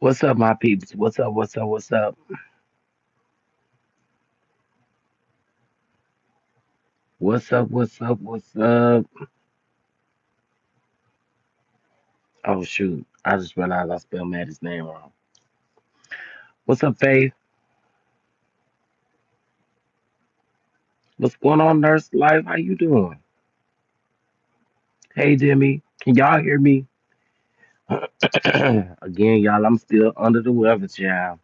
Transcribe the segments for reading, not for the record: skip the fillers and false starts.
What's up, my peeps? What's up? What's up? What's up? What's up? What's up? What's up? Oh shoot! I just realized I spelled Maddie's name wrong. What's up, Faith? What's going on, Nurse Life? How you doing? Hey, Jimmy. Can y'all hear me? Again, y'all. I'm still under the weather, child.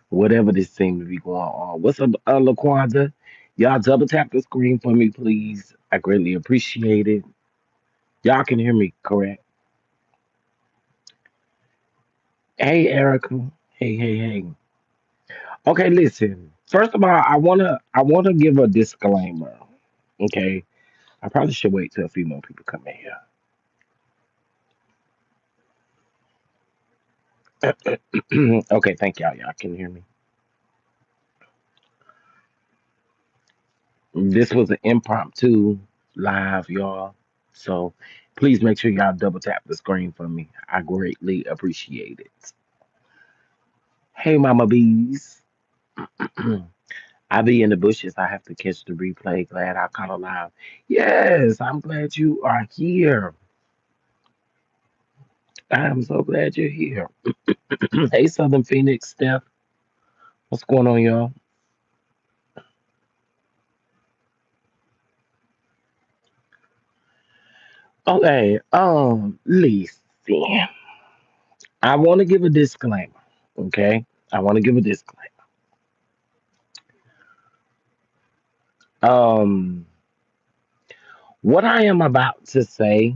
Whatever this seems to be going on. What's up, Laquanda? Y'all double tap the screen for me, please. I greatly appreciate it. Y'all can hear me, correct? Hey, Erica. Hey, hey, hey. Okay, listen. First of all, I wanna give a disclaimer. Okay, I probably should wait till a few more people come in here. Okay, thank y'all. Y'all can hear me. This was an impromptu live, y'all. So please make sure y'all double tap the screen for me. I greatly appreciate it. Hey, Mama Bees. I be in the bushes. I have to catch the replay. Glad I caught a live. Yes, I'm glad you are here. I'm so glad you're here. Hey, Southern Phoenix, Steph. What's going on, y'all? Okay, listen. I want to give a disclaimer. Okay, I want to give a disclaimer. Um, what I am about to say,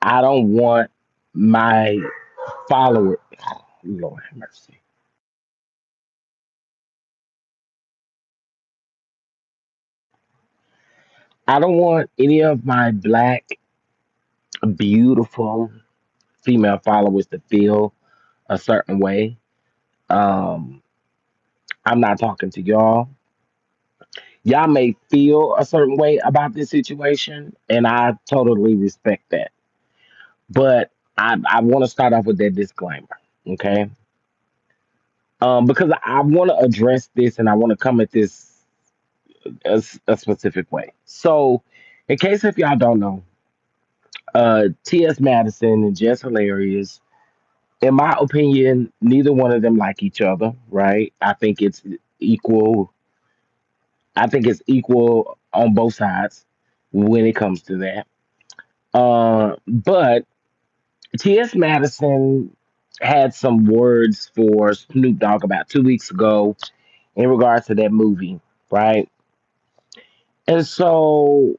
I don't want my follower. Lord have mercy. I don't want any of my black, beautiful female followers to feel a certain way. Um, I'm not talking to y'all. Y'all may feel a certain way about this situation, and I totally respect that. But I want to start off with that disclaimer, okay? Because I want to address this and I want to come at this a specific way. So, in case if y'all don't know, T.S. Madison and Jess Hilarious, in my opinion, neither one of them like each other, right? Equal. I think it's equal on both sides when it comes to that. But T.S. Madison had some words for Snoop Dogg about 2 weeks ago in regards to that movie, right? And so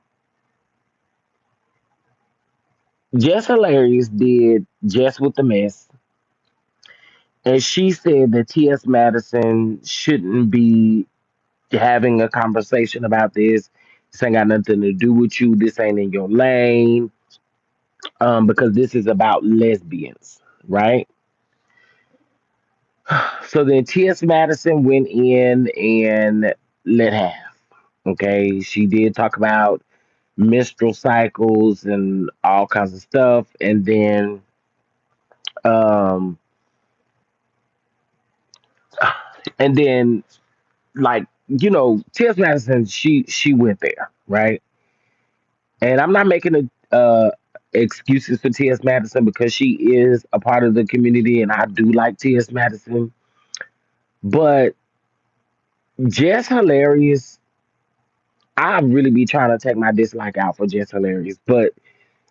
Jess Hilarious did Jess with the Mess, and she said that T.S. Madison shouldn't be having a conversation about this. This ain't got nothing to do with you. This ain't in your lane, because this is about lesbians, right? So then T.S. Madison went in and let half. Okay, she did talk about menstrual cycles and all kinds of stuff, and then um, and then like T.S. Madison, she went there, right? And I'm not making excuses for T.S. Madison because she is a part of the community, and I do like T.S. Madison, but Jess Hilarious, I really be trying to take my dislike out for Jess Hilarious, but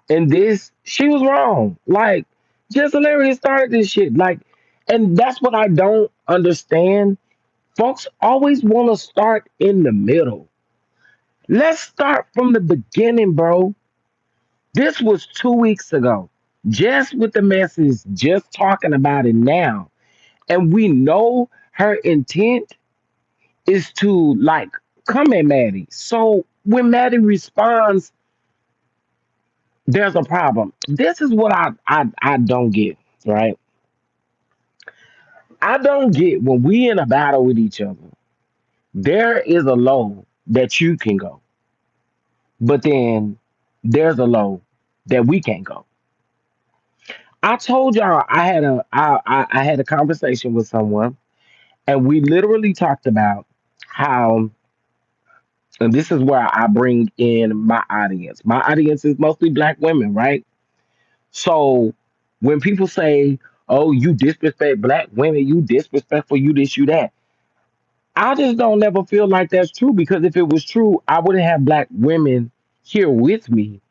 in this, she was wrong. Like, Jess Hilarious started this shit. Like, and that's what I don't understand. Folks always want to start in the middle. Let's start from the beginning, bro. This was 2 weeks ago. Jess with the message, just talking about it now. And we know her intent is to, like, come at Maddie. So when Maddie responds, there's a problem. This is what I don't get, right? I don't get when we in a battle with each other. There is a low that you can go, but then there's a low that we can't go. I told y'all I had a conversation with someone, and we literally talked about how, and this is where I bring in my audience. My audience is mostly black women, right? So when people say, "Oh, you disrespect black women, you disrespectful, you this, you that," I just don't never feel like that's true, because if it was true, I wouldn't have black women here with me,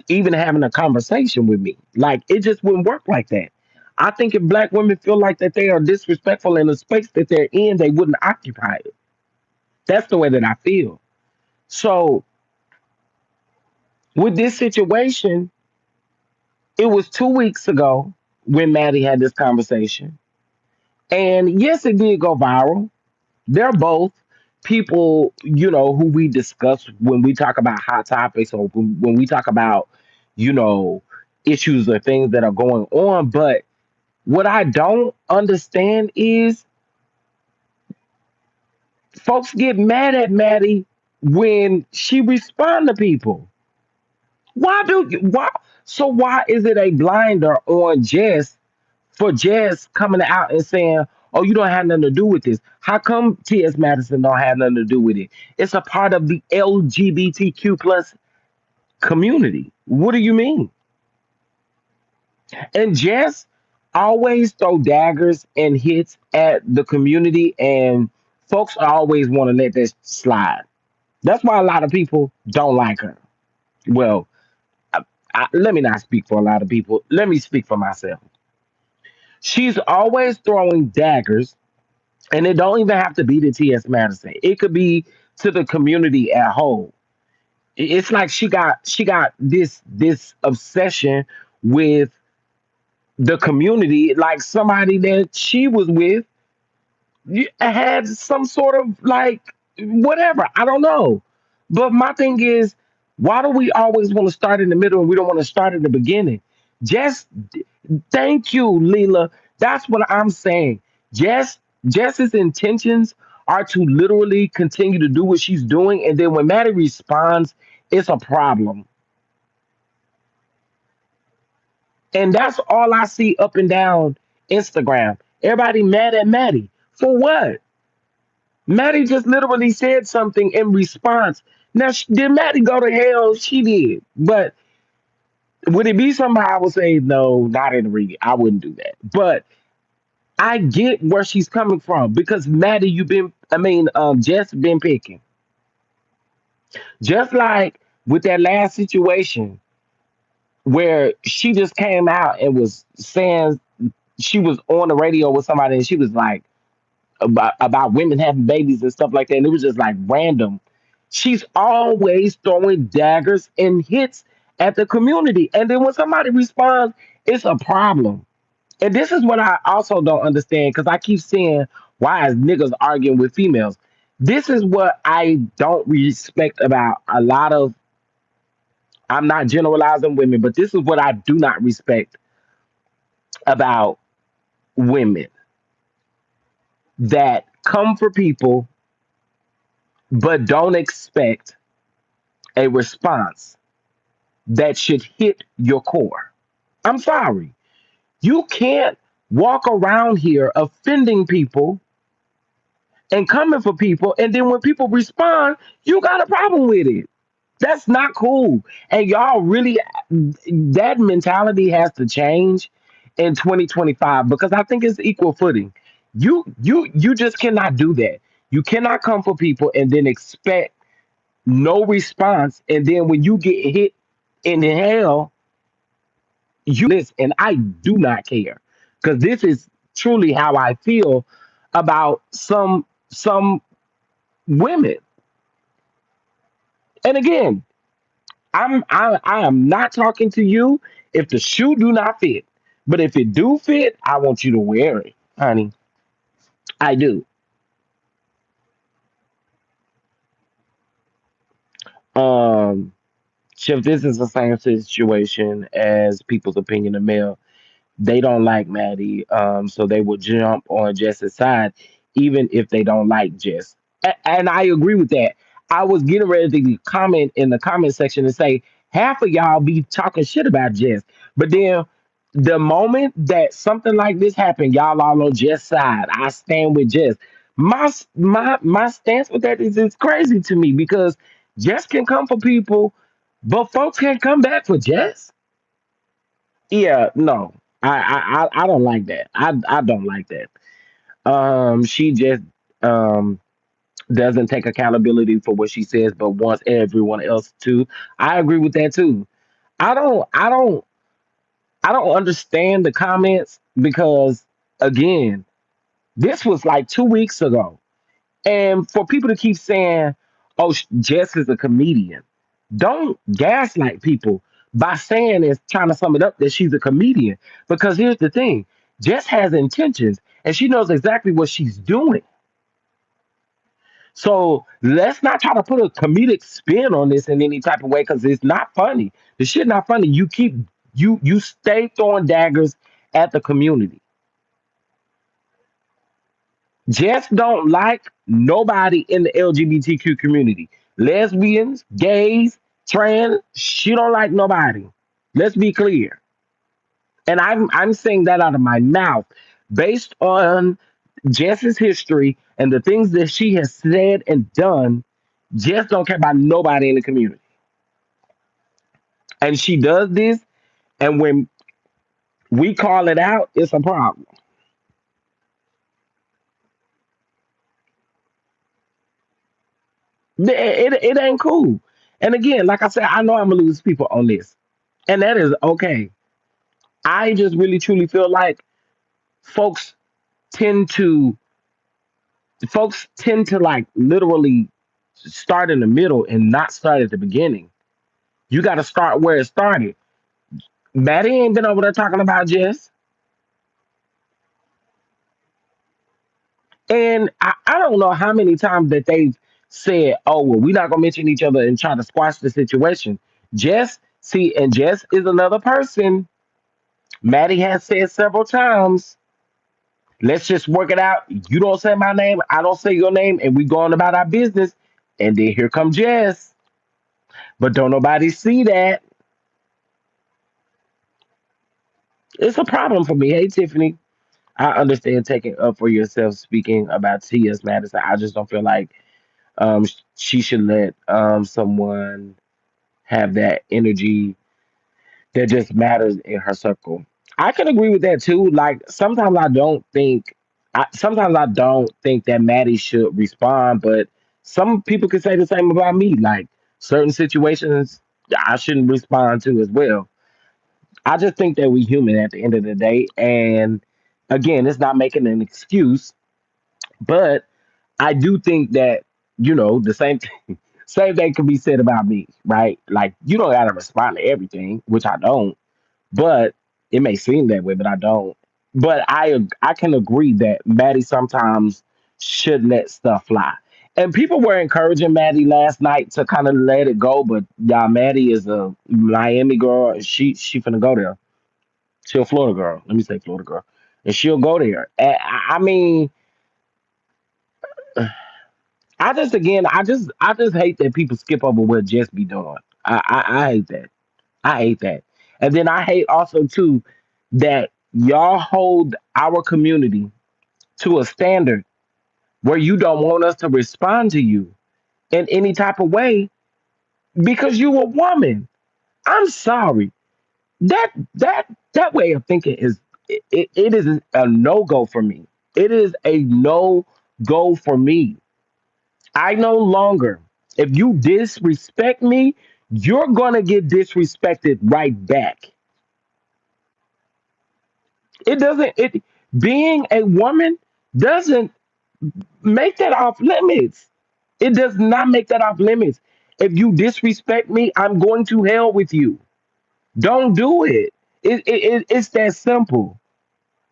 even having a conversation with me. Like, it just wouldn't work like that. I think if black women feel like that they are disrespectful in the space that they're in, they wouldn't occupy it. That's the way that I feel. So with this situation, it was 2 weeks ago when Maddie had this conversation. And yes, it did go viral. They're both people, who we discuss when we talk about hot topics, or when we talk about, you know, issues or things that are going on. But what I don't understand is folks get mad at Maddie when she respond to people. Why? So why is it a blinder on Jess for Jess coming out and saying, "Oh, you don't have nothing to do with this"? How come T.S. Madison don't have nothing to do with it? It's a part of the LGBTQ plus community. What do you mean? And Jess always throw daggers and hits at the community, and folks always want to let this slide. That's why a lot of people don't like her. Well, let me not speak for a lot of people. Let me speak for myself. She's always throwing daggers, and it don't even have to be to T.S. Madison. It could be to the community at whole. It's like she got this obsession with the community, like somebody that she was with had some sort of like whatever. I don't know. But my thing is, why do we always want to start in the middle and we don't want to start in the beginning? Just thank you, Leela. That's what I'm saying. Jess, Jess's intentions are to literally continue to do what she's doing, and then when Maddie responds, it's a problem. And that's all I see up and down Instagram. Everybody mad at Maddie. For what? Maddie just literally said something in response. Now, did Maddie go to hell? She did. But would it be somebody I would say, no, not in the ring? I wouldn't do that. But I get where she's coming from, because Maddie, Jess been picking. Just like with that last situation where she just came out and was saying, she was on the radio with somebody and she was like, about women having babies and stuff like that, and it was just like random. She's always throwing daggers and hits at the community, and then when somebody responds, it's a problem. And this is what I also don't understand, because I keep seeing, why is niggas arguing with females? This is what I don't respect about a lot of. I'm not generalizing women, but this is what I do not respect about women that come for people but don't expect a response that should hit your core. I'm sorry. You can't walk around here offending people and coming for people, and then when people respond, you got a problem with it. That's not cool. And y'all really, that mentality has to change in 2025, because I think it's equal footing. You just cannot do that. You cannot come for people and then expect no response, and then when you get hit in hell, you listen. And I do not care, because this is truly how I feel about some women. And again, I am not talking to you if the shoe do not fit, but if it do fit, I want you to wear it, honey. I do. Um, Chef, this is the same situation as people's opinion of male. They don't like Maddie, so they will jump on Jess's side, even if they don't like Jess. And I agree with that. I was getting ready to comment in the comment section and say half of y'all be talking shit about Jess, but then The moment that something like this happened, y'all all on Jess' side. I stand with Jess. My stance with that is it's crazy to me because Jess can come for people, but folks can't come back for Jess. Yeah, no, I don't like that. I don't like that. She just um doesn't take accountability for what she says, but wants everyone else to. I agree with that too. I don't I don't I don't understand the comments because again, this was like 2 weeks ago. And for people to keep saying, oh, Jess is a comedian, don't gaslight people by saying and trying to sum it up that she's a comedian. Because here's the thing, Jess has intentions and she knows exactly what she's doing. So let's not try to put a comedic spin on this in any type of way because it's not funny. The shit not funny. You stay throwing daggers at the community. Just don't like nobody in the LGBTQ community. Lesbians, gays, trans, she don't like nobody. Let's be clear. And I'm saying that out of my mouth based on Jess's history and the things that she has said and done. Jess don't care about nobody in the community. And she does this, and when we call it out, it's a problem. It ain't cool. And again, like I said, I know I'm gonna lose people on this. And that is okay. I just really truly feel like folks tend to folks tend to like literally start in the middle and not start at the beginning. You gotta start where it started. Maddie ain't been over there talking about Jess. And I don't know how many times that they've said, oh, well, we're not going to mention each other and try to squash the situation. Jess, see, and Jess is another person. Maddie has said several times, let's just work it out. You don't say my name, I don't say your name, and we go on about our business. And then here comes Jess. But don't nobody see that. It's a problem for me. Hey, Tiffany, I understand taking up for yourself speaking about T.S. Madison. I just don't feel like she should let someone have that energy that just matters in her circle. I can agree with that too. Like sometimes I don't think that Maddie should respond, but some people could say the same about me. Like certain situations I shouldn't respond to as well. I just think that we human at the end of the day. And again, it's not making an excuse, but I do think that, the same thing can be said about me, right? Like you don't gotta respond to everything, which I don't, but it may seem that way, but I don't. But I can agree that Maddie sometimes should let stuff fly. And people were encouraging Maddie last night to kind of let it go, but y'all, Maddie is a Miami girl. And she finna go there. She a Florida girl. Let me say Florida girl, and she'll go there. And I mean, I just hate that people skip over what Jess be doing. I hate that. I hate that. And then I hate also too that y'all hold our community to a standard where you don't want us to respond to you in any type of way because you a woman. I'm sorry. That way of thinking it is a no go for me. It is a no go for me. I no longer, if you disrespect me, you're gonna get disrespected right back. It doesn't it Being a woman doesn't make that off limits. It does not make that off limits. If you disrespect me, I'm going to hell with you. Don't do it. It's that simple.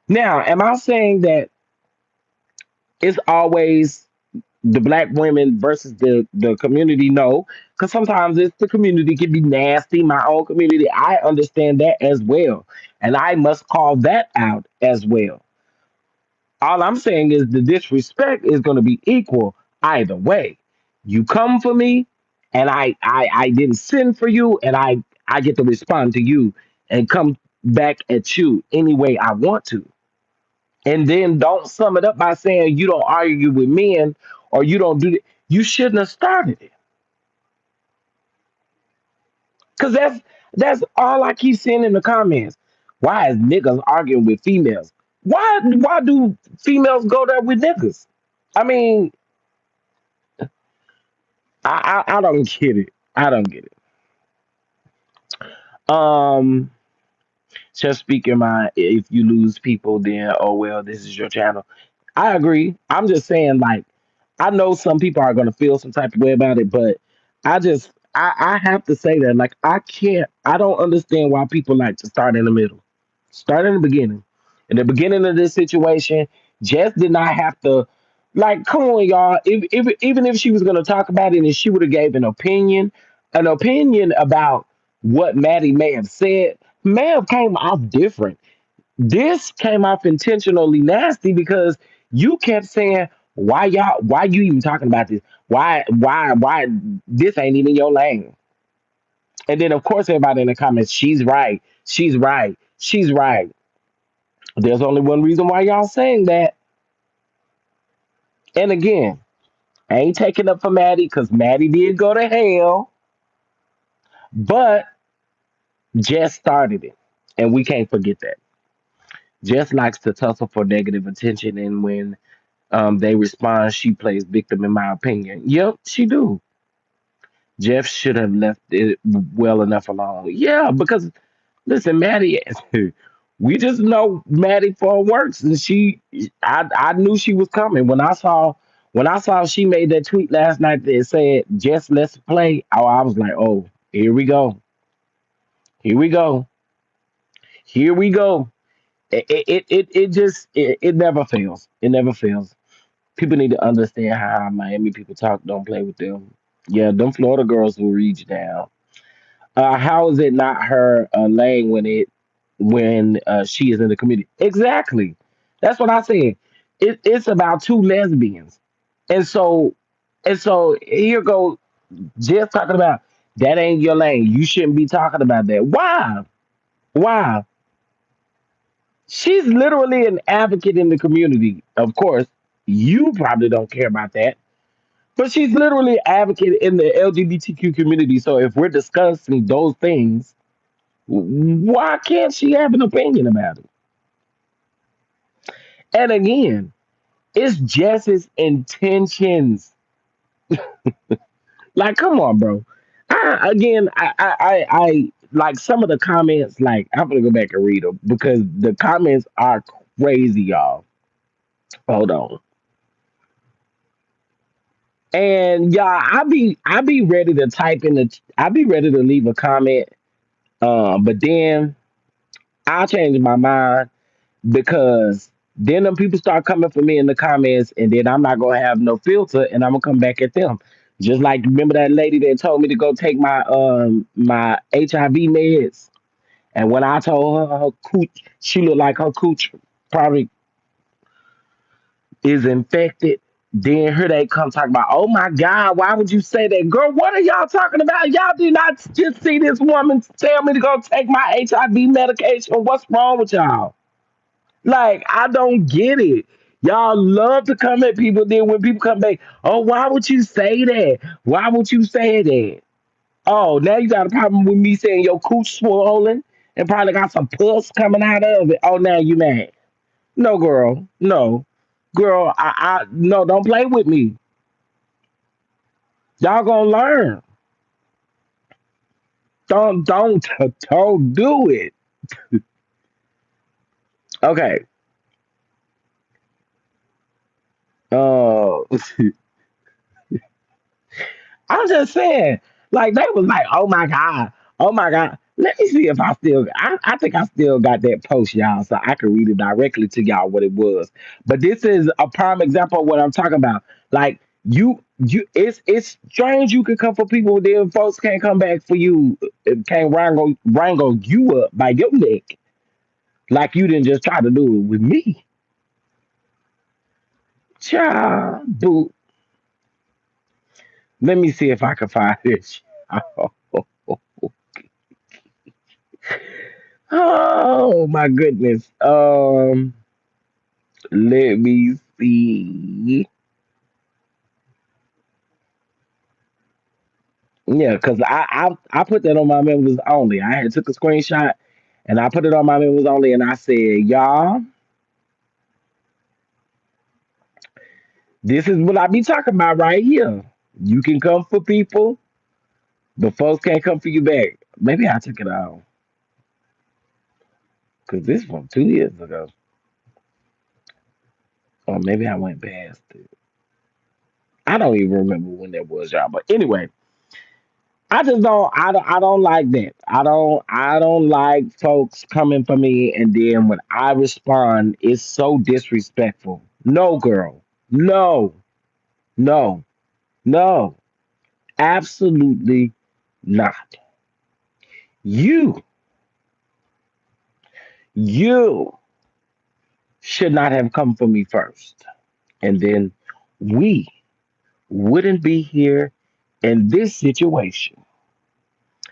Now, am I saying that it's always the black women versus the community? No, because sometimes it's the community can be nasty. My own community, I understand that as well, and I must call that out as well. All I'm saying is the disrespect is going to be equal either way. You come for me, and I didn't send for you, and I get to respond to you and come. back at you any way I want to. And then don't sum it up by saying you don't argue with men or you don't do that. You shouldn't have started it. Cause that's all I keep seeing in the comments. Why is niggas arguing with females? Why do females go there with niggas? I mean, I don't get it. I don't get it. Just speak your mind. If you lose people, then oh well, this is your channel. I agree. I'm just saying, like, I know some people are gonna feel some type of way about it, but I have to say that, like, I can't. I don't understand why people like to start in the middle. Start in the beginning. In the beginning of this situation, Jess did not have to. Like, come on, y'all. If even if she was gonna talk about it and she would have gave an opinion about what Maddie may have said, may have came off different. This came off intentionally nasty because you kept saying, why you even talking about this? Why this ain't even your lane? And then of course everybody in the comments, she's right, she's right, she's right. There's only one reason why y'all saying that. And again, I ain't taking up for Maddie because Maddie did go to hell, but Jess started it. And we can't forget that. Jess likes to tussle for negative attention, and when they respond, she plays victim, in my opinion. Yep, she do. Jeff should have left it well enough alone. Yeah, because listen, Maddie, we just know Maddie for her works, and I knew she was coming when I saw she made that tweet last night that said just let's play. Oh, I was like, oh, here we go, here we go, here we go. It never fails. It never fails. People need to understand how Miami people talk. Don't play with them. Yeah, them Florida girls will read you down. How is it not her lane when she is in the community? Exactly. That's what I said. It's about two lesbians, and so here goes Jeff talking about that ain't your lane. You shouldn't be talking about that. Why? Why? She's literally an advocate in the community. Of course, you probably don't care about that. But she's literally advocating in the LGBTQ community. So if we're discussing those things, why can't she have an opinion about it? And again, it's Jess's intentions. Like, come on, bro. I like some of the comments. Like, I'm gonna go back and read them because the comments are crazy, y'all. Hold on. And yeah, I be ready to type in the. I be ready to leave a comment. But then I changed my mind because then them people start coming for me in the comments, and then I'm not gonna have no filter, and I'm gonna come back at them. Just like remember that lady that told me to go take my HIV meds, and when I told her her cooch, she looked like her cooch probably is infected. Then here they come talking about, oh my God, why would you say that? Girl, what are y'all talking about? Y'all did not just see this woman tell me to go take my HIV medication. What's wrong with y'all? Like, I don't get it. Y'all love to come at people. Then when people come back, oh, why would you say that? Why would you say that? Oh, now you got a problem with me saying your cooch swollen and probably got some pus coming out of it. Oh, now you mad. No, girl. No. Girl, no, don't play with me. Y'all gonna learn. Don't don't do it. Okay. Uh I'm just saying, like they was like, oh my God, oh my God. Let me see if I think I still got that post, y'all, so I can read it directly to y'all what it was. But this is a prime example of what I'm talking about. Like it's strange you can come for people, then folks can't come back for you, can't wrangle you up by your neck. Like you didn't just try to do it with me. Child, boo. Let me see if I can find this. Oh Oh my goodness. Let me see. Yeah, because I put that on my members only. I had took a screenshot and I put it on my members only, and I said, y'all, this is what I be talking about right here. You can come for people, but folks can't come for you back. Maybe I took it out because this from 2 years ago, or maybe I went past it. I don't even remember when that was, y'all. But anyway, I don't like that. I don't like folks coming for me and then when I respond, it's so disrespectful. No, girl. No. No. No. Absolutely not. You, you should not have come for me first. And then we wouldn't be here in this situation.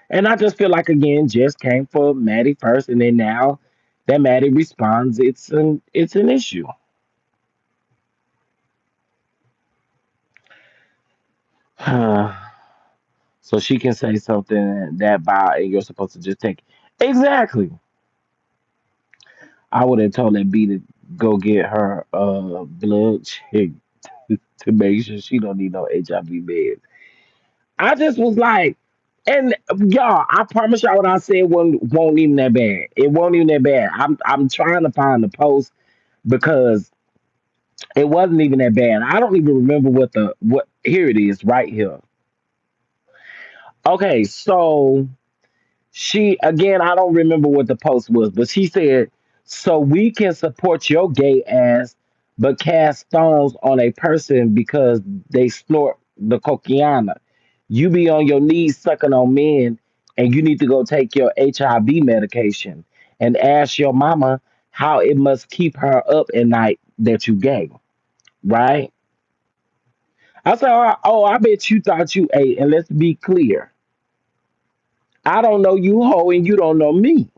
And I just feel like again, Jess came for Maddie first, and then now that Maddie responds, it's an issue. So she can say something that by and you're supposed to just take it. Exactly. I would have told that B to go get her blood check to make sure she don't need no HIV meds. I just was like, and y'all, I promise y'all what I said won't even that bad. It won't even that bad. I'm trying to find the post because it wasn't even that bad. I don't even remember what here it is right here. Okay, so she again, I don't remember what the post was, but she said, "So we can support your gay ass, but cast stones on a person because they snort the cocaine. You be on your knees sucking on men, and you need to go take your HIV medication and ask your mama how it must keep her up at night that you gay, right?" I said, "Oh, I bet you thought you ate." And let's be clear, I don't know you, hoe, and you don't know me.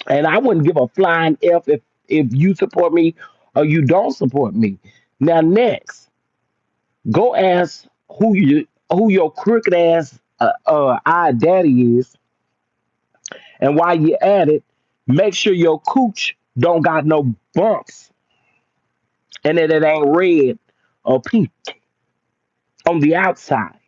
And I wouldn't give a flying F if you support me or you don't support me. Now next, go ask who your crooked ass eye daddy is, and while you at it, make sure your cooch don't got no bumps and that it ain't red or pink on the outside.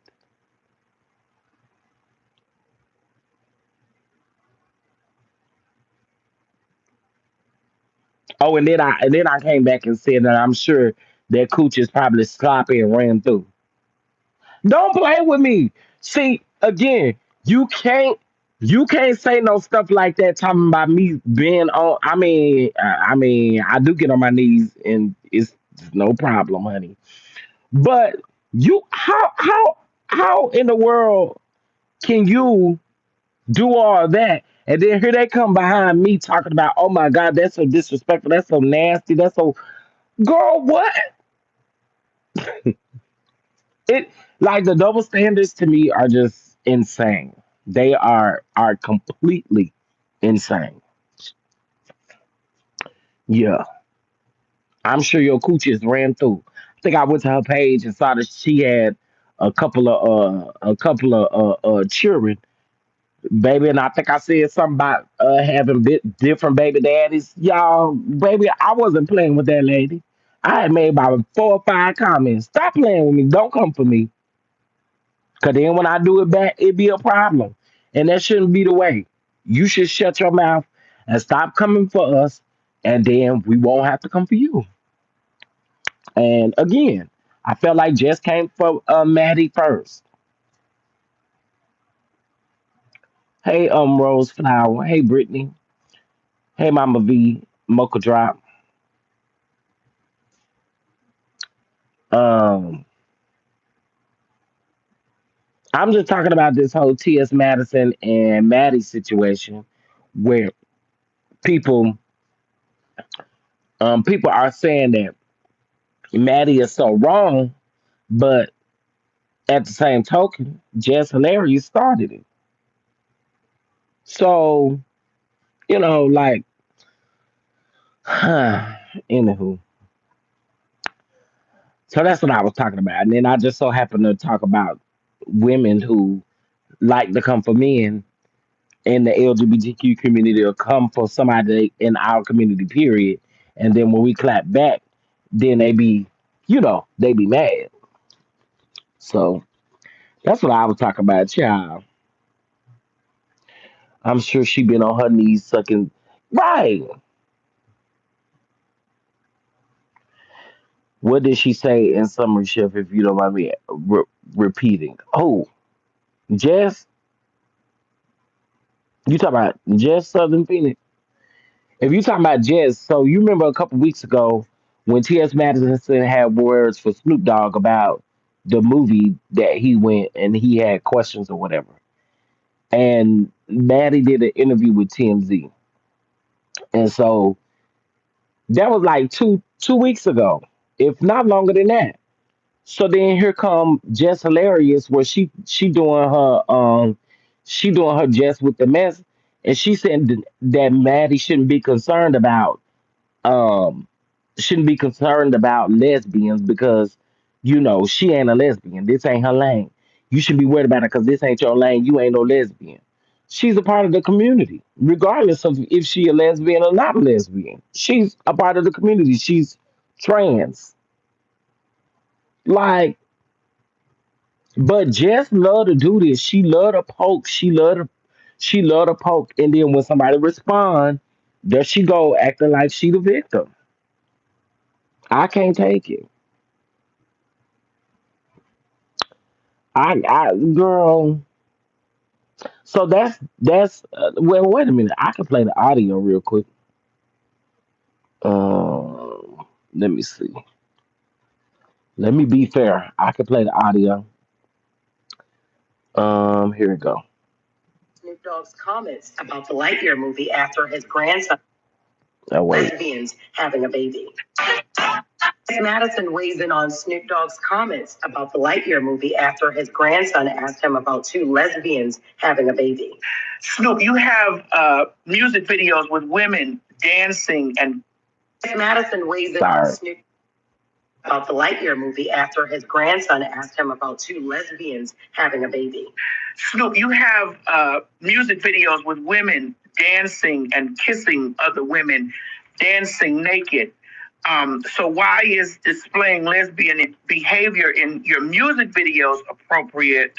Oh, and then I came back and said that I'm sure that cooch is probably sloppy and ran through. Don't play with me. See, again, you can't you can't say no stuff like that talking about me being on. I do get on my knees and it's no problem, honey. But you how in the world can you do all that and then here they come behind me talking about, oh my God, that's so disrespectful, that's so nasty, that's so girl, what? It like the double standards to me are just insane. They are completely insane. Yeah, I'm sure your coochies ran through. I think I went to her page and saw that she had a couple of children, baby, and I think I said something about having different baby daddies. Y'all, baby, I wasn't playing with that lady. I had made about 4 or 5 comments. Stop playing with me. Don't come for me. Cause then when I do it back, it be a problem. And that shouldn't be the way. You should shut your mouth and stop coming for us, and then we won't have to come for you. And again, I felt like Jess came for Maddie first. Hey, Rose Flower. Hey, Brittany. Hey, Mama V. Mocha Drop. Um, I'm just talking about this whole T.S. Madison and Maddie situation, where people people are saying that Maddie is so wrong, but at the same token, Jess Hilarious started it. So Like, anywho. So that's what I was talking about. And then I just so happened to talk about women who like to come for men in the LGBTQ community or come for somebody in our community, period. And then when we clap back, then they be mad. So that's what I was talking about, child. I'm sure she been on her knees sucking. Right. What did she say in summary, Chef, if you don't mind me repeating? Oh, Jess, you talking about Jess Southern Phoenix? If you talking about Jess, so you remember a couple weeks ago when T.S. Madison had words for Snoop Dogg about the movie that he went and he had questions or whatever. And Maddie did an interview with TMZ. And so that was like two weeks ago, if not longer than that. So then here come Jess Hilarious where she doing her Jess with the mess and she said that Maddie um shouldn't be concerned about lesbians because she ain't a lesbian. This ain't her lane. You should be worried about it because this ain't your lane. You ain't no lesbian. She's a part of the community, regardless of if she a lesbian or not a lesbian. She's a part of the community. She's trans. Like, but Jess love to do this. She love to poke. She love to poke. And then when somebody respond, there she go acting like she the victim. I can't take it. Girl. So well. Wait a minute. I can play the audio real quick. Let me see. Let me be fair. I can play the audio. Here we go. Snoop Dogg's comments about the Lightyear movie after his grandson. Oh wait. Lesbians having a baby. Madison weighs in on Snoop Dogg's comments about the Lightyear movie after his grandson asked him about two lesbians having a baby. Snoop, you have music videos with women dancing and. Madison weighs in on Snoop about the Lightyear movie after his grandson asked him about two lesbians having a baby. Snoop, you have music videos with women dancing and kissing other women, dancing naked. So why is displaying lesbian behavior in your music videos appropriate,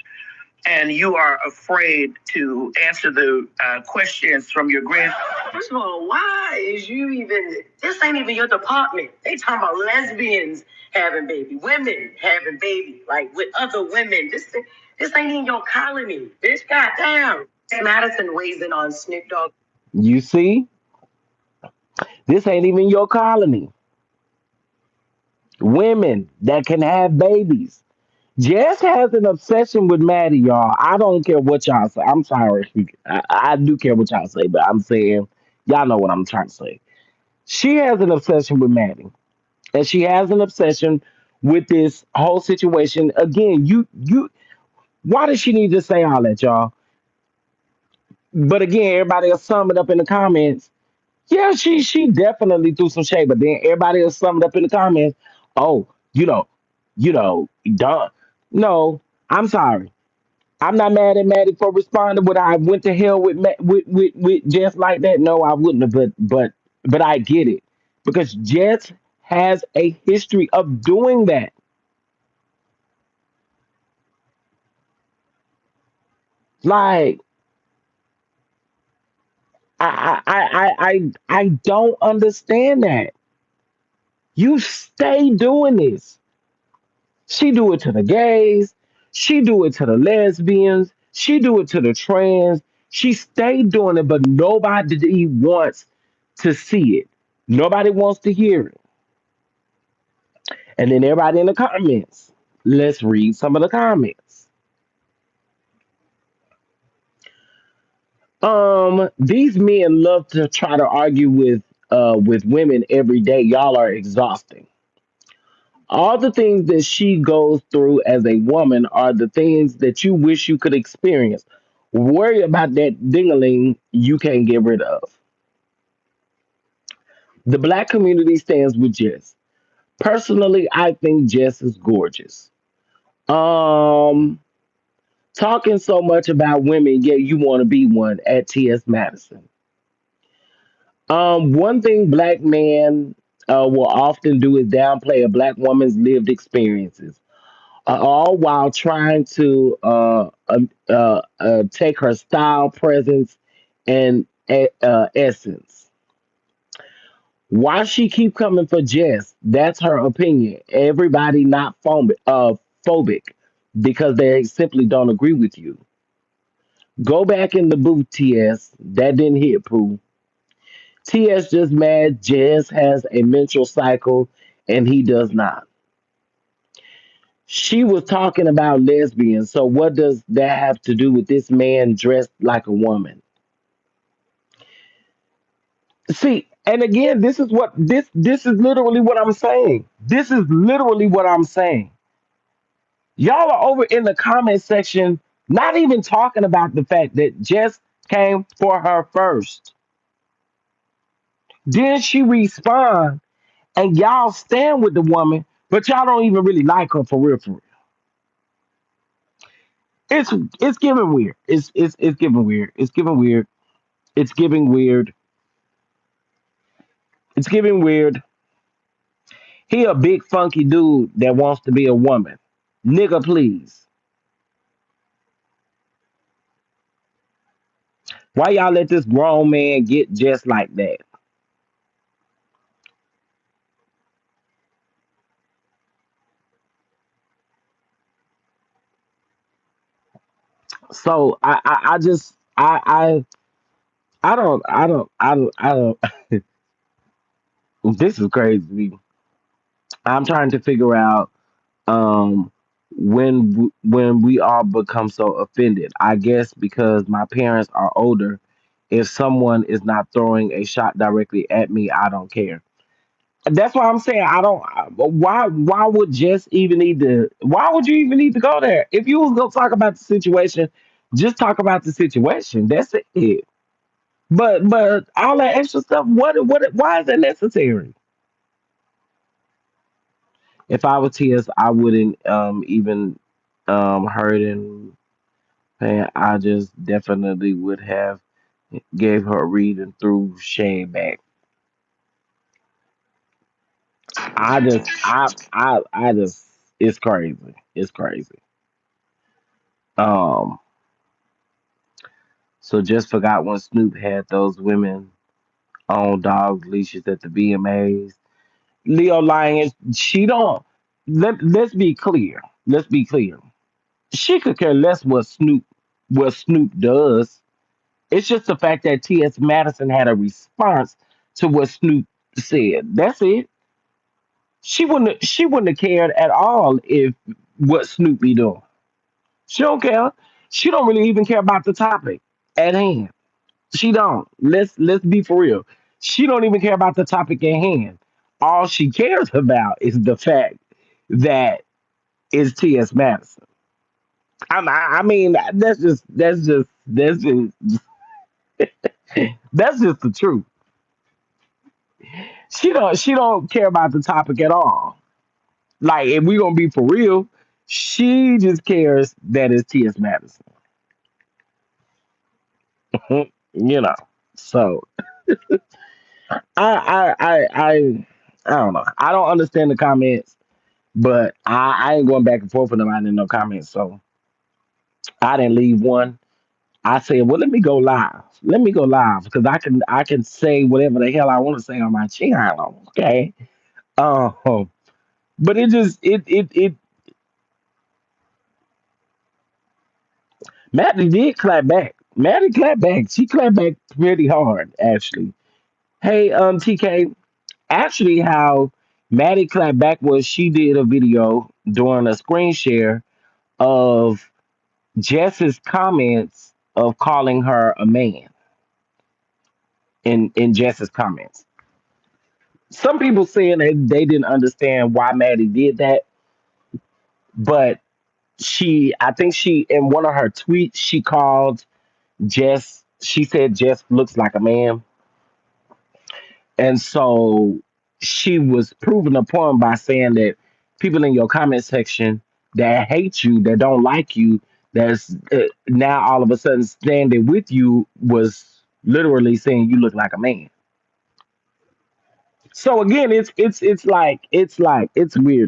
and you are afraid to answer the questions from your grand? First of all, why is you even? This ain't even your department. They talking about lesbians having baby, women having baby, like with other women. This ain't in your colony, bitch. Goddamn. Madison weighs in on Snoop Dogg. You see, this ain't even your colony. Women that can have babies. Jess has an obsession with Maddie, y'all. I don't care what y'all say. I'm sorry. I do care what y'all say, but I'm saying y'all know what I'm trying to say. She has an obsession with Maddie, and she has an obsession with this whole situation. Again, why does she need to say all that, y'all? But again, everybody will sum it up in the comments. Yeah, she definitely threw some shade, but then everybody will sum it up in the comments. Oh, done. No, I'm sorry. I'm not mad at Maddie for responding. Would I went to hell with Jess like that? No, I wouldn't have. But I get it because Jess has a history of doing that. Like I don't understand that. You stay doing this. She do it to the gays. She do it to the lesbians. She do it to the trans. She stayed doing it, but nobody wants to see it. Nobody wants to hear it. And then everybody in the comments. Let's read some of the comments. These men love to try to argue with women every day. Y'all are exhausting. All the things that she goes through as a woman are the things that you wish you could experience. Worry about that dingaling you can't get rid of. The black community stands with Jess. Personally, I think Jess is gorgeous. Um, Talking so much about women, yet you want to be one at TS Madison. One thing black men will often do is downplay a black woman's lived experiences, all while trying to take her style, presence, and essence. Why she keep coming for Jess? That's her opinion. Everybody not phobic because they simply don't agree with you. Go back in the booth, TS. That didn't hit, Pooh. TS just mad Jess has a menstrual cycle and he does not. She was talking about lesbians, so what does that have to do with this man dressed like a woman? See, and again, this is literally what I'm saying. This is literally what I'm saying. Y'all are over in the comment section, not even talking about the fact that Jess came for her first. Then she respond, and y'all stand with the woman, but y'all don't even really like her for real, for real. It's giving weird. It's giving weird. It's giving weird. It's giving weird. It's giving weird. He a big funky dude that wants to be a woman. Nigga, please. Why y'all let this grown man get just like that? So I just I don't this is crazy. I'm trying to figure out um when we all become so offended. I guess because my parents are older. If someone is not throwing a shot directly at me, I don't care. That's why I'm saying I don't. Why would Jess even need to? Why would you even need to go there? If you was gonna talk about the situation, just talk about the situation. That's it. But all that extra stuff. What? Why is that necessary? If I was TS, I wouldn't even hurt and pain. I just definitely would have gave her a read and threw shade back. I just it's crazy. It's crazy. Um, so just forgot when Snoop had those women on dog leashes at the VMAs. Leo Lyons, she don't. Let's be clear. Let's be clear. She could care less what Snoop does. It's just the fact that T.S. Madison had a response to what Snoop said. That's it. She wouldn't have cared at all if what Snoop be doing. She don't care. She don't really even care about the topic at hand. She don't. Let's be for real. She don't even care about the topic at hand. All she cares about is the fact that it's T.S. Madison. I mean, that's just the truth. She don't care about the topic at all. Like if we gonna be for real, she just cares that it's T.S. Madison. you know. So I I I I I don't know. I don't understand the comments. But I ain't going back and forth with them. I didn't know comments, so I didn't leave one. I said, well, let me go live. Let me go live because I can say whatever the hell I want to say on my channel. Okay. Um, but it just it Maddie did clap back. Maddie clapped back. She clapped back pretty hard, actually. Hey, TK. Actually, how Maddie clapped back was she did a video during a screen share of Jess's comments of calling her a man in Jess's comments. Some people saying that they didn't understand why Maddie did that, but I think she in one of her tweets she called Jess. She said Jess looks like a man, And so she was proving a point by saying that people in your comment section that hate you, that don't like you, that's now all of a sudden standing with you was literally saying you look like a man. So again, it's weird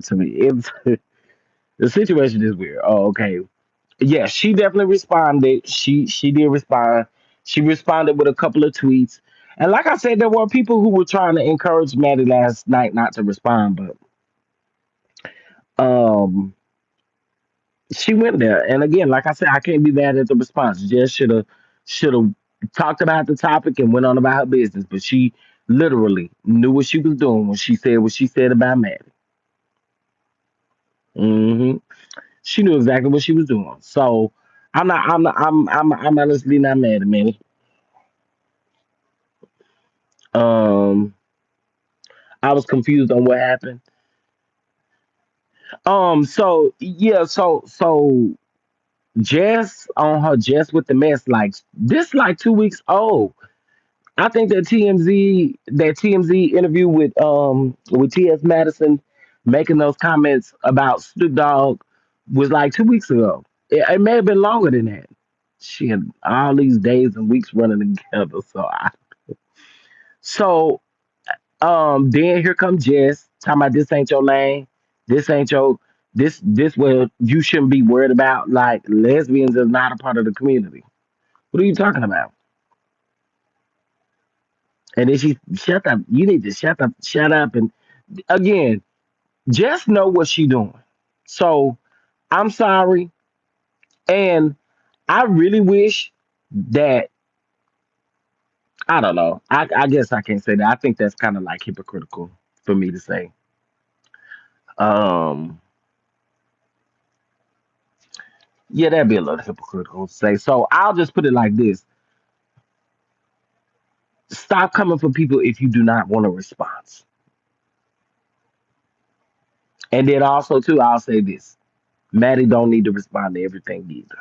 to me. It's the situation is weird. Oh, okay. Yeah, she definitely responded. She did respond. She responded with a couple of tweets. And like I said, there were people who were trying to encourage Maddie last night not to respond, but um she went there. And again, like I said, I can't be mad at the response. Just should have talked about the topic and went on about her business. But she literally knew what she was doing when she said what she said about Maddie. Hmm. She knew exactly what she was doing. So I'm honestly not mad at Maddie. Um, I was confused on what happened. So yeah, so Jess on her Jess with the mess, like this, like 2 weeks old. I think that TMZ interview with T.S. Madison making those comments about Snoop Dogg was like 2 weeks ago. It may have been longer than that. She had all these days and weeks running together. So then here comes Jess talking about this ain't your lane. This ain't your this what you shouldn't be worried about. Like lesbians is not a part of the community. What are you talking about? And then she shut up. You need to shut up. And again, just know what she doing. So I'm sorry, and I really wish that I don't know. I guess I can't say that. I think that's kind of like hypocritical for me to say. Um, yeah, that'd be a little hypocritical to say. So I'll just put it like this: stop coming for people if you do not want a response. And then also too, I'll say this: Maddie don't need to respond to everything either.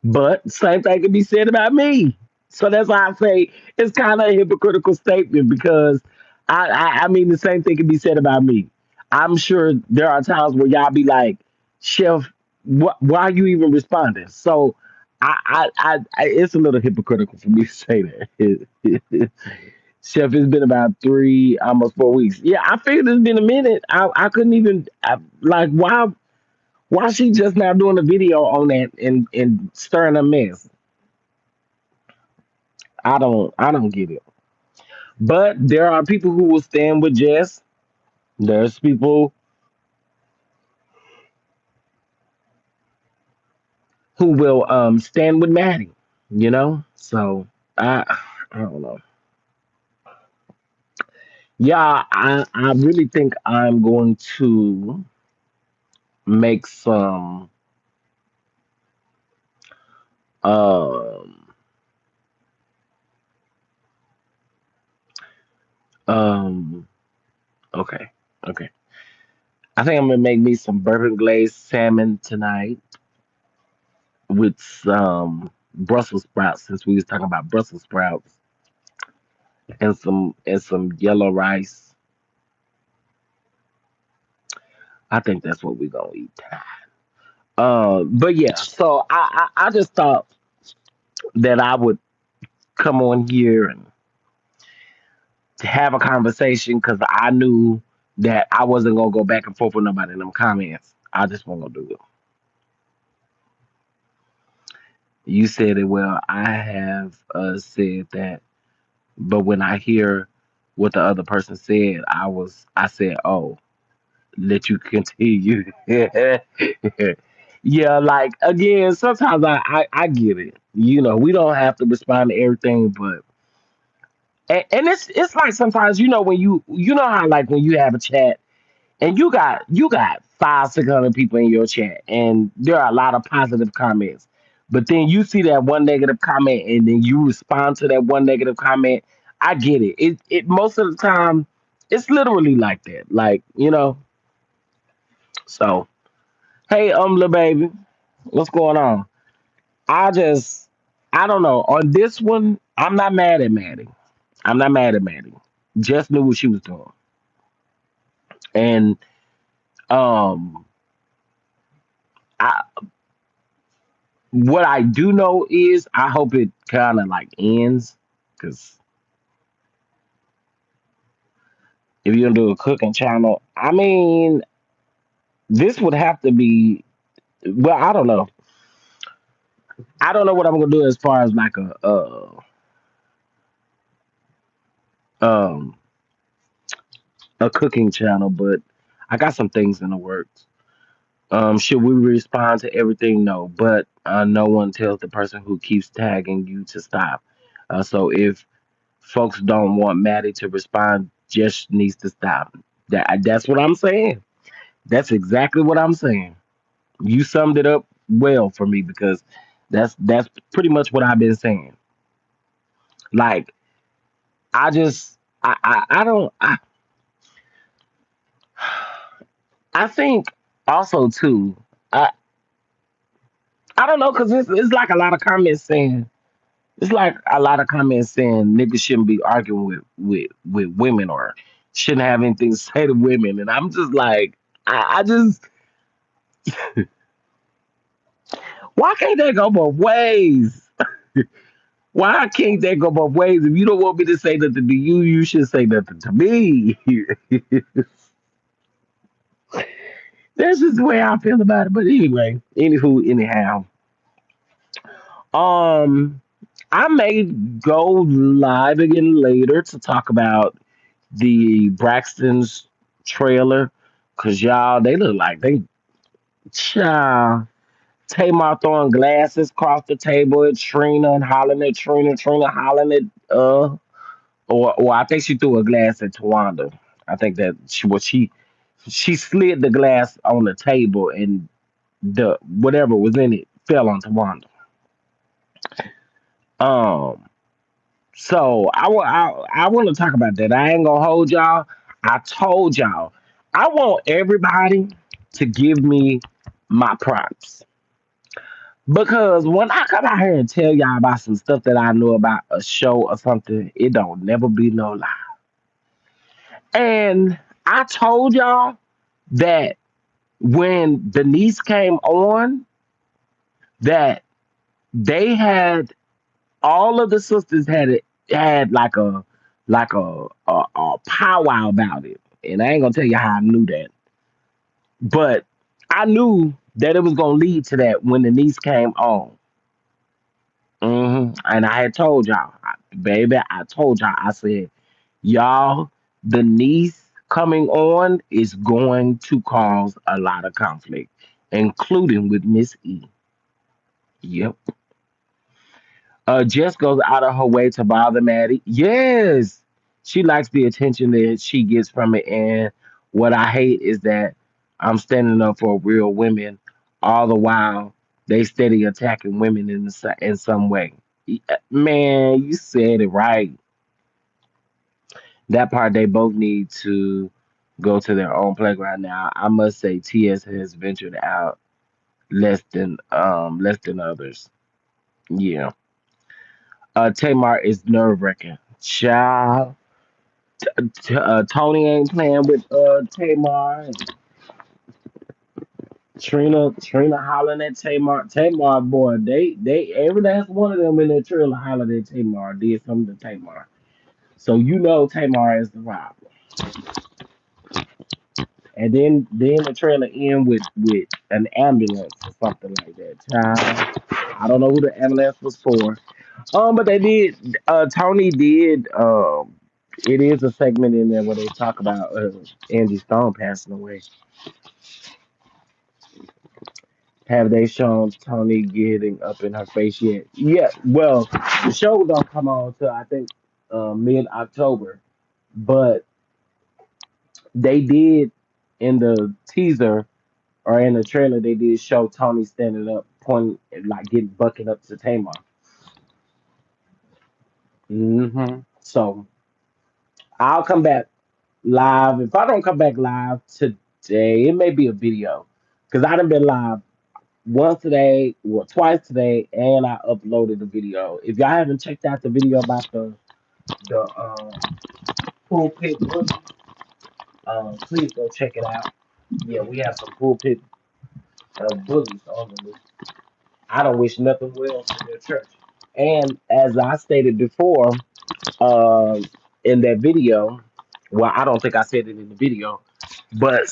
But same thing can be said about me. So that's why I say it's kind of a hypocritical statement because I mean the same thing can be said about me. I'm sure there are times where y'all be like, Chef, why are you even responding? So it's a little hypocritical for me to say that. Chef, it's been about 3, almost 4 weeks. Yeah, I figured it's been a minute. I couldn't even like why she just now doing a video on that and stirring a mess? I don't get it. But there are people who will stand with Jess. There's people who will stand with Maddie. So I I don't know. Yeah, I really think I'm going to make some um um okay. Okay. I think I'm gonna make me some bourbon glazed salmon tonight with some Brussels sprouts since we was talking about Brussels sprouts and some yellow rice. I think that's what we're gonna eat. But yeah, so I just thought that I would come on here and have a conversation because I knew that I wasn't gonna go back and forth with nobody in them comments. I just wasn't gonna do it. You said it well. I have said that, but when I hear what the other person said, I said, "Oh, let you continue." Yeah, like again, sometimes I get it. We don't have to respond to everything, but and it's like sometimes when you know how like when you have a chat and you got 500-600 people in your chat and there are a lot of positive comments, but then you see that one negative comment and then you respond to that one negative comment. I get it. It most of the time it's literally like that. Like so. Hey, little baby, what's going on? I just, I don't know. On this one, I'm not mad at Maddie. I'm not mad at Maddie. Jess knew what she was doing. And um I what I do know is I hope it kind of like ends because if you're gonna do a cooking channel, I mean, this would have to be. Well, I don't know. I don't know what I'm gonna do as far as like um a cooking channel, but I got some things in the works. Should we respond to everything? No, but no one tells the person who keeps tagging you to stop. So if folks don't want Maddie to respond, just needs to stop. That's what I'm saying. That's exactly what I'm saying. You summed it up well for me because that's pretty much what I've been saying. Like I don't I think also too I I don't know because it's like a lot of comments saying it's like a lot of comments saying niggas shouldn't be arguing with women or shouldn't have anything to say to women, and I'm just like I just why can't they go both ways? Why can't they go both ways? If you don't want me to say nothing to you, you should say nothing to me. That's just the way I feel about it. But anyway, anywho, anyhow, um, I may go live again later to talk about the Braxton's trailer, cause y'all they look like they child. Tamar throwing glasses across the table at Trina and hollering at Trina, Trina hollering at or I think she threw a glass at Tawanda. I think that she slid the glass on the table and the whatever was in it fell on Tawanda. Um, so I want to talk about that. I ain't gonna hold y'all. I told y'all I want everybody to give me my props because when I come out here and tell y'all about some stuff that I know about a show or something, it don't never be no lie. And I told y'all that when Denise came on, that they had all of the sisters had like a powwow about it. And I ain't gonna tell you how I knew that, but I knew that it was gonna lead to that when Denise came on. And I had told y'all, baby, I told y'all, I said, y'all, Denise coming on is going to cause a lot of conflict, including with Miss E. Yep. Jess goes out of her way to bother Maddie. Yes. She likes the attention that she gets from it. And what I hate is that I'm standing up for real women all the while they steady attacking women in some way. Man, you said it right. That part they both need to go to their own playground now. I must say TS has ventured out less than others. Yeah. Tamar is nerve wracking. Child, Tony ain't playing with Tamar. Trina hollering at Tamar. Tamar, boy, they every last one of them in that trailer hollered at Tamar. Did something to Tamar. So you know Tamar is the problem. And then the trailer end with an ambulance or something like that. Child, I don't know who the ambulance was for. But they did. Tony did. It is a segment in there where they talk about Angie Stone passing away. Have they shown Tony getting up in her face yet? Yeah. Well, the show don't come on till I think mid October, but they did in the teaser or in the trailer. They did show Tony standing up, pointing, like getting bucking up to Tamar. So I'll come back live. If I don't come back live today, it may be a video because I done been live once today, well, twice today, and I uploaded the video. If y'all haven't checked out the video about the the pulpit bullies. Please go check it out. Yeah, we have some pulpit bullies on the list. I don't wish nothing well for their church. And as I stated before, uh, in that video, well, I don't think I said it in the video, but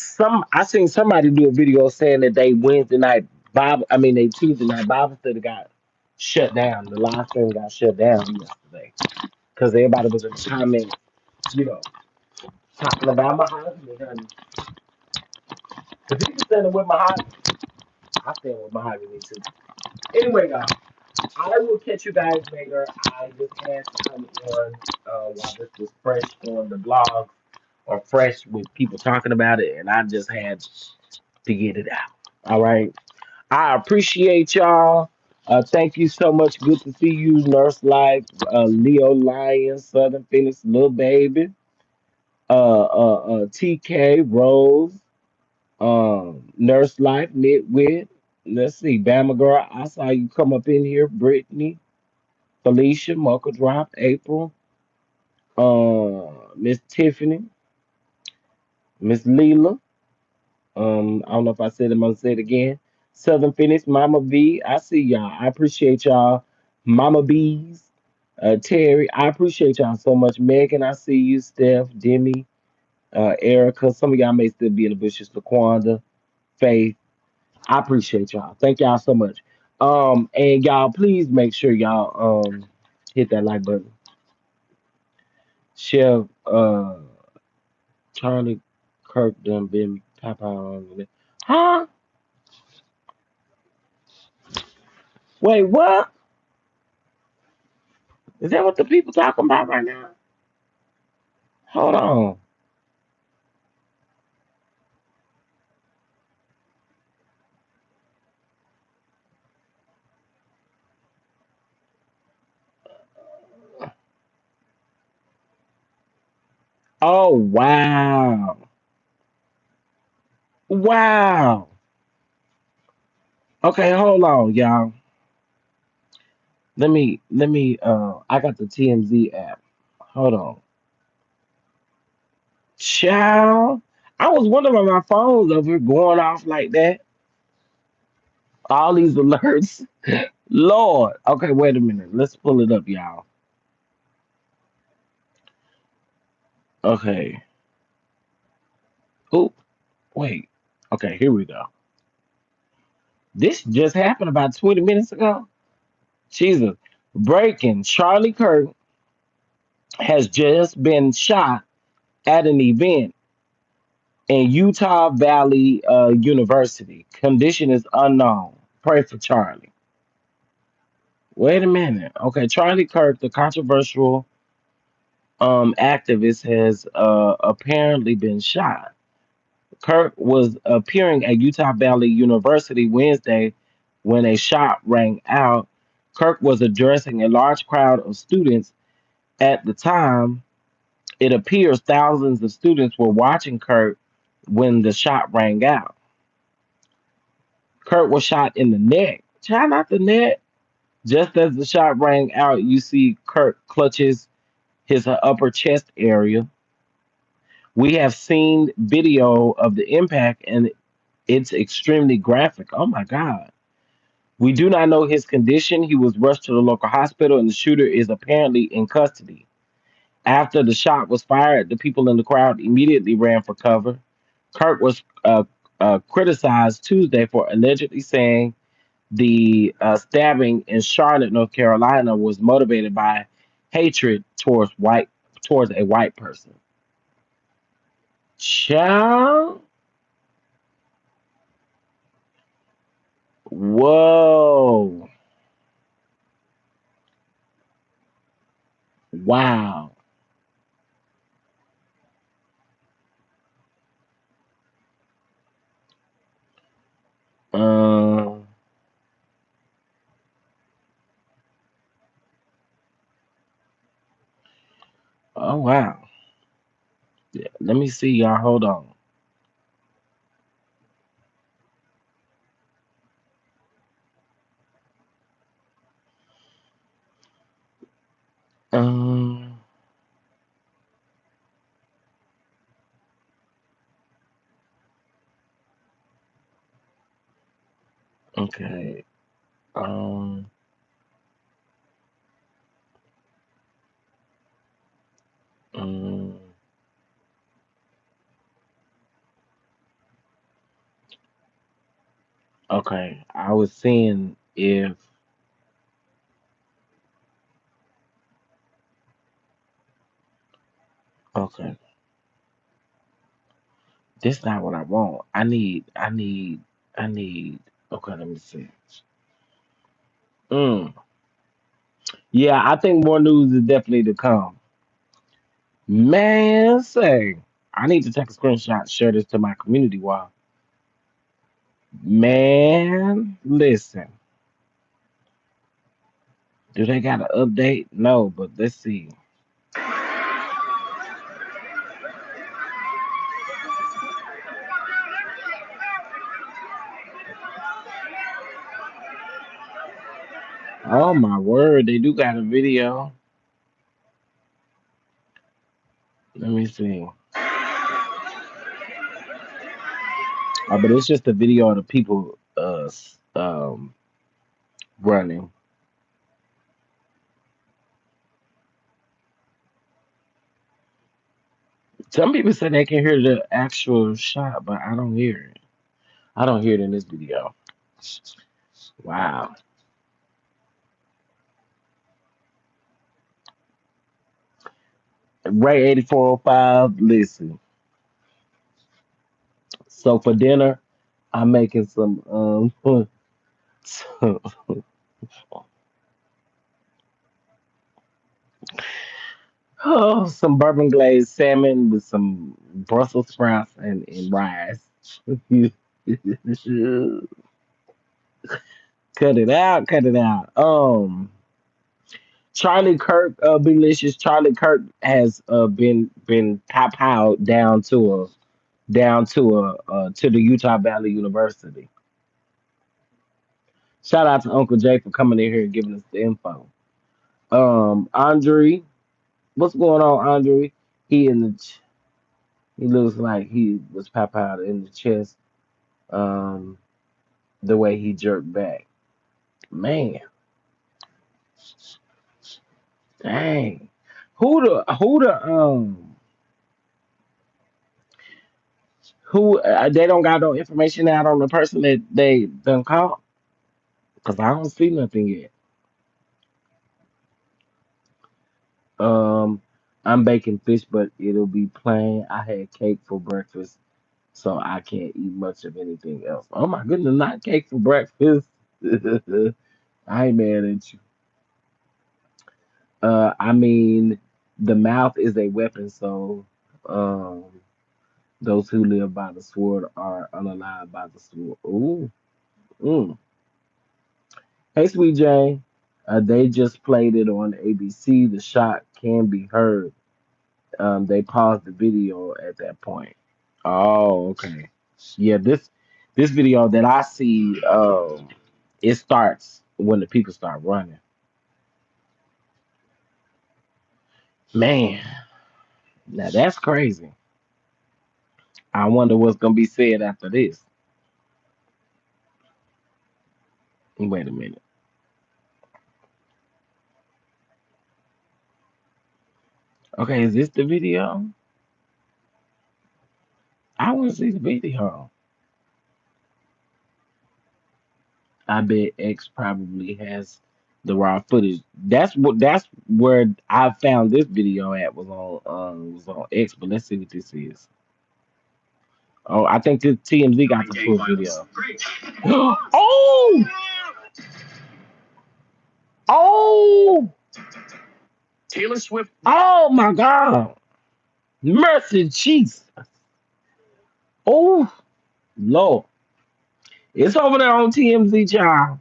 I seen somebody do a video saying that they Wednesday night Bible, I mean they Tuesday night Bible study got shut down. The live stream got shut down yesterday because everybody was in the comments, you know, talking about my husband. And the people standing with my husband, I stand with my husband too. Anyway, guys, I will catch you guys later. I just had to come on while this was fresh on the blog or fresh with people talking about it, and I just had to get it out. All right. I appreciate y'all. Thank you so much. Good to see you, Nurse Life, Leo Lion, Southern Phoenix, Little Baby, TK, Rose, Nurse Life, Nitwit. Let's see, Bama Girl. I saw you come up in here, Brittany, Felicia, Mocha Drop, April, Miss Tiffany, Miss Leela. I don't know if I said it, I'm gonna say it again. Southern Phoenix, Mama B. I see y'all. I appreciate y'all. Mama B's, Terry. I appreciate y'all so much. Megan, I see you. Steph, Demi, Erica. Some of y'all may still be in the bushes. Laquanda, Faith. I appreciate y'all. Thank y'all so much. And y'all, please make sure y'all hit that like button. Chef Charlie Kirk done been pop out on it. Huh? Wait, what? Is that what the people talking about right now? Hold on. Oh wow. Wow. Okay, hold on, y'all. Let me I got the TMZ app. Hold on. Child. I was wondering why my phone's over here going off like that. All these alerts. Lord. Okay, wait a minute. Let's pull it up, y'all. Okay. Oh, wait. Okay, here we go. This just happened about 20 minutes ago. Jesus. Breaking. Charlie Kirk has just been shot at an event in Utah Valley University. Condition is unknown. Pray for Charlie. Wait a minute. Okay, Charlie Kirk, the controversial activist, has apparently been shot. Kirk was appearing at Utah Valley University Wednesday when a shot rang out. Kirk was addressing a large crowd of students at the time. It appears thousands of students were watching Kurt when the shot rang out. Kurt was shot in the neck. Child, not the neck. Just as the shot rang out, you see Kurt clutches his upper chest area. We have seen video of the impact and it's extremely graphic. Oh my God. We do not know his condition. He was rushed to the local hospital and the shooter is apparently in custody. After the shot was fired, the people in the crowd immediately ran for cover. Kirk was criticized Tuesday for allegedly saying the stabbing in Charlotte, North Carolina, was motivated by hatred towards a white person. Child, whoa, wow. Um, oh wow. Yeah, let me see y'all. Hold on. Um, Okay. Um. mm, okay. I was seeing if. Okay. This not what I want. I need. Okay, let me see. Mm. Yeah, I think more news is definitely to come. Man, say, I need to take a screenshot, share this to my community wall. Man, listen. Do they got an update? No, but let's see. Oh my word, they do got a video. Let me see. But it's just a video of the people running. Some people say they can hear the actual shot, but I don't hear it. I don't hear it in this video. Wow. Ray 8405, listen. So for dinner, I'm making some oh, some bourbon glazed salmon with some Brussels sprouts and rice. Cut it out, cut it out. Charlie Kirk, delicious. Charlie Kirk has been pop out down to the Utah Valley University. Shout out to Uncle Jay for coming in here and giving us the info. Andre, what's going on, Andre? He in the he looks like he was pop out in the chest. Um, the way he jerked back, man, dang. Who they don't got no information out on the person that they done caught? Cause I don't see nothing yet. Um, I'm baking fish, but it'll be plain. I had cake for breakfast, so I can't eat much of anything else. Oh my goodness, not cake for breakfast. I ain't mad at you. I mean, the mouth is a weapon, so um, those who live by the sword are unalive by the sword. Ooh, mm. Hey, Sweet Jane. They just played it on ABC. The shot can be heard. They paused the video at that point. Oh, okay. Yeah, this video that I see, it starts when the people start running. Man, now that's crazy. I wonder what's gonna be said after this. Wait a minute. Okay, is this the video? I want to see the video. I bet X probably has the raw footage. That's where I found this video at was on X, but let's see what this is. Oh, I think this TMZ got the full video. Oh, oh, Taylor Swift. Oh my God. Mercy Jesus. Oh Lord. It's over there on TMZ, child.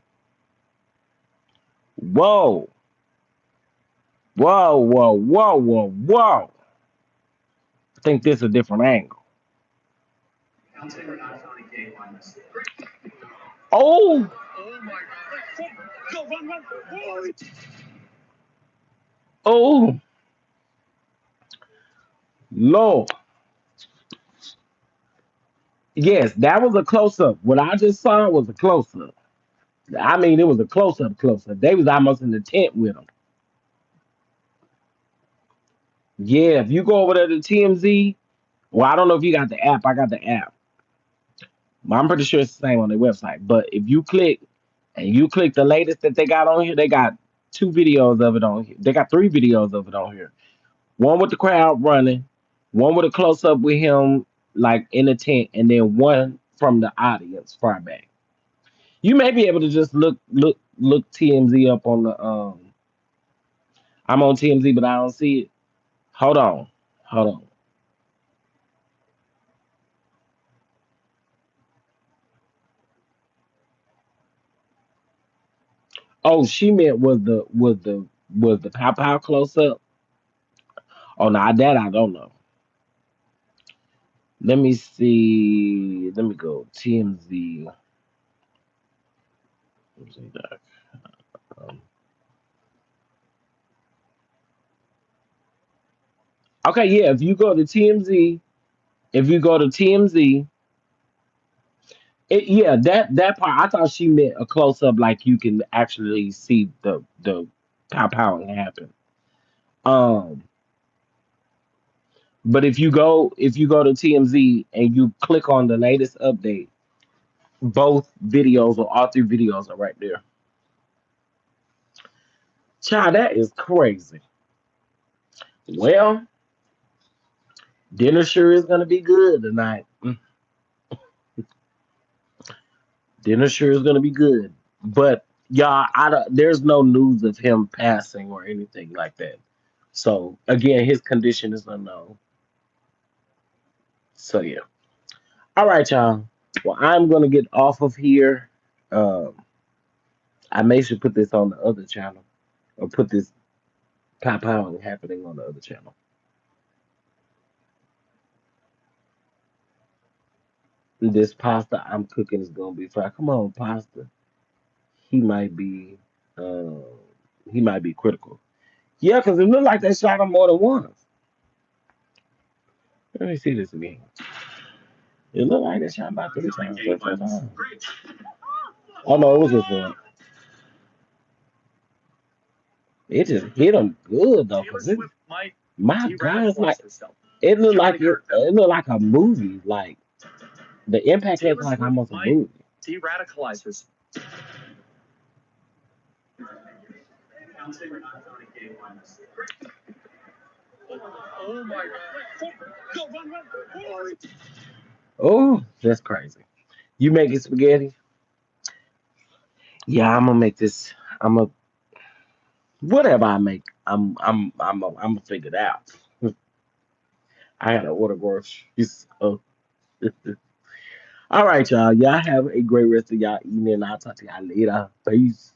Whoa. Whoa, whoa, whoa, whoa, whoa. I think this is a different angle. Oh, oh, Lord. Yes, that was a close up. What I just saw was a close up. I mean, it was a close up, close up. They was almost in the tent with them. Yeah, if you go over there to TMZ, well, I don't know if you got the app. I got the app. I'm pretty sure it's the same on their website. But if you click and you click the latest that they got on here, they got two videos of it on here. They got three videos of it on here. One with the crowd running, one with a close up with him like in the tent, and then one from the audience far back. You may be able to just look TMZ up on the I'm on TMZ, but I don't see it. Hold on. Hold on. Oh, she meant was the pow pow close up? Oh no, that I don't know. Let me see. Let me go. TMZ. Let me see that. Um, okay, yeah. If you go to TMZ, if you go to TMZ, yeah, that part. I thought she meant a close up, like you can actually see the pow pow happen. Um, but if you go to TMZ and you click on the latest update, both videos or all three videos are right there. Child, that is crazy. Well, dinner sure is gonna be good tonight. Dinner sure is gonna be good. But y'all, there's no news of him passing or anything like that. So again, his condition is unknown. So yeah. All right, y'all. Well, I'm gonna get off of here. Um, I may should put this on the other channel or put this pop out happening on the other channel. This pasta I'm cooking is gonna be fried. Come on, pasta. He might be, uh, he might be critical. Yeah, because it looked like they shot him more than once. Let me see this again. It looked like they shot him about three times, four times. Oh no, it was just one. It just hit him good though, cause my God, it's like it looked like a movie. Like the impact is like almost a movie. Oh, that's crazy. You making spaghetti? Yeah, I'm gonna make this. I'm gonna whatever I make. I'm gonna figure it out. I gotta order groceries. Oh. All right, y'all. Y'all have a great rest of y'all evening. I'll talk to y'all later. Peace.